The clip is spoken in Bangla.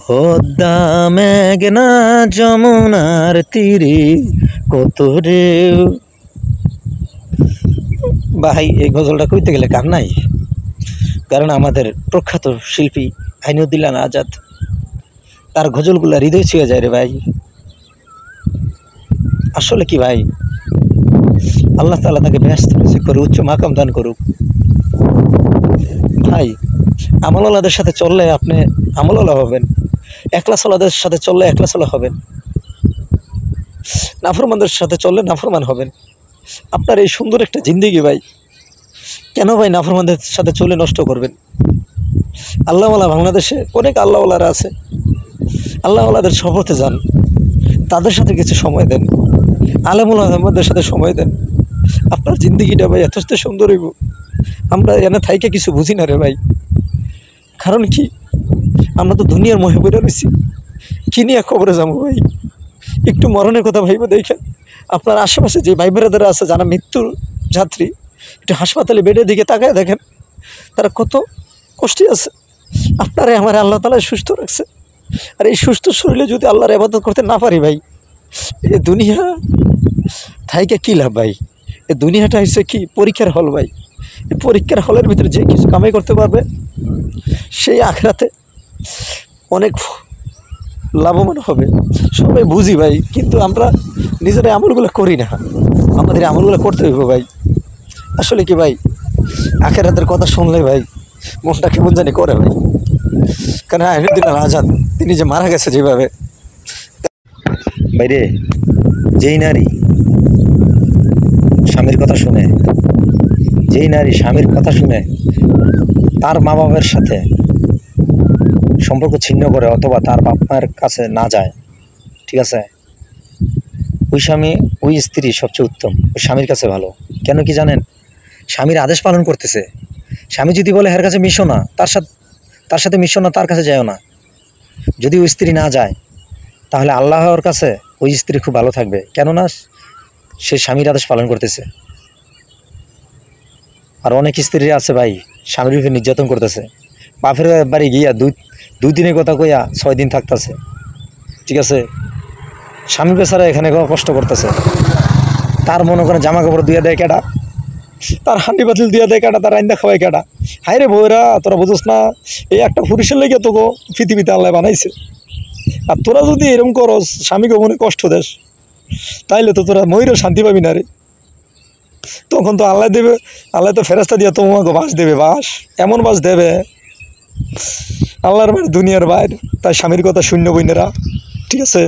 পদ্মা মেঘনা যমুনার তীরে কত রে। ভাই এই গজলটা কইতে গেলে কার নাই, কারণ আমাদের প্রখ্যাত শিল্পী আইনুদ্দিন আজাদ, তার গজলগুলা হৃদয় ছুঁয়ে যায় রে ভাই। আসলে কি ভাই, আল্লাহ তাআলা তাকে ব্যস্ত করে উচ্চ মাকাম দান করুক। ভাই আমলওয়ালাদের সাথে চললে আপনি আমলওয়ালা হবেন, একলাসওয়ালাদের সাথে চললে একলাসওয়ালা হবেন, নাফরমানদের সাথে চললে নাফরমান হবেন। আপনার এই সুন্দর একটা জিন্দেগি ভাই, কেন ভাই নাফরমানদের সাথে চলে নষ্ট করবেন? আল্লাহওয়ালা বাংলাদেশে অনেক আল্লাহওয়ালারা আছে, আল্লাহওয়ালাদের সহবতে যান, তাদের সাথে কিছু সময় দেন, আলেমুল আহমদের সাথে সময় দেন। আপনার জিন্দেগিটা ভাই যথেষ্ট সুন্দর হইব। আমরা এনে থাইকে কিছু বুঝি না রে ভাই। কারণ কি, আমরা তো দুনিয়ার মোহে পড়ে রয়েছি, কি নিয়ে খবরে যাবো ভাই? একটু মরণের কথা ভাইব দেখেন। আপনার আশেপাশে যে ভাই বেরাদারা আছে যারা মৃত্যুর যাত্রী, একটু হাসপাতালে বেডের দিকে তাকায় দেখেন, তারা কত কষ্টে আছে। আপনারে আমার আল্লাহ তাআলা সুস্থ রাখছে, আর এই সুস্থ শরীরে যদি আল্লাহর ইবাদত করতে না পারি ভাই, এই দুনিয়া থাইকে কী লাভ ভাই? এই দুনিয়াটা হচ্ছে কি পরীক্ষার হল ভাই। এই পরীক্ষার হলের ভিতরে যে কিছু কামাই করতে পারবে সেই আখিরাতে অনেক লাভবান হবে। সবাই বুঝি ভাই, কিন্তু আমরা নিজেরা আমলগুলো করি না। আমাদের আমলগুলো করতে হইব ভাই। আসলে কি ভাই, আখিরাতের কথা শুনলে ভাই মনটা কেমন জানি করে ভাই। কারণ আইনুদ্দিন আজাদ তিনি যে মারা গেছে যেভাবে, বাইরে যেই নারী স্বামীর কথা শুনে, যেই নারী স্বামীর কথা শুনে তার মা বাবার সাথে সম্পর্ক ছিন্ন করে অথবা তার বাপ মায়ের কাছে না যায়, ঠিক আছে, ওই স্বামী ওই স্ত্রী সবচেয়ে উত্তম, ওই স্বামীর কাছে ভালো। কেন কি জানেন? স্বামীর আদেশ পালন করতেছে। স্বামী যদি বলে এর কাছে মিশো না, তার সাথে মিশো না, তার কাছে যাও না, যদি ওই স্ত্রী না যায়, তাহলে আল্লাহর কাছে ওই স্ত্রী খুব ভালো থাকবে। কেননা সে স্বামীর আদেশ পালন করতেছে। আর অনেক স্ত্রী আছে ভাই স্বামীর উপরে নির্যাতন করতেছে, বাপের বাড়ি গিয়া দুই দিনের কথা কইয়া 6 দিন থাকতেছে, ঠিক আছে, স্বামী বেচারা এখানে কষ্ট করতেছে। তার মনে করে জামা কাপড় দিয়ে দেয় কেডা, তার হান্ডি বাতিল দিয়ে দেয় কেডা, তার রান্দা খাওয়াই কেডা? হাই রে বউরা, তোরা বুঝোস না এই একটা পুরুষের লেগে তোকে পৃথিবীতে আল্লাহ বানাইছে। আর তোরা যদি এরকম করস, স্বামীকে মনে কষ্ট দেস, তাইলে তো তোরা ময়ূরও শান্তি পাবি না রে। তখন তো আল্লাহ দেবে, আল্লাহ তো ফেরেস্তা দিয়ে তোমাকে বাস দেবে, বাস এমন বাস দেবে, আল্লাহর বাইরে দুনিয়ার বাইরে। তাই স্বামীর কথা শূন্য বইনেরা, ঠিক আছে।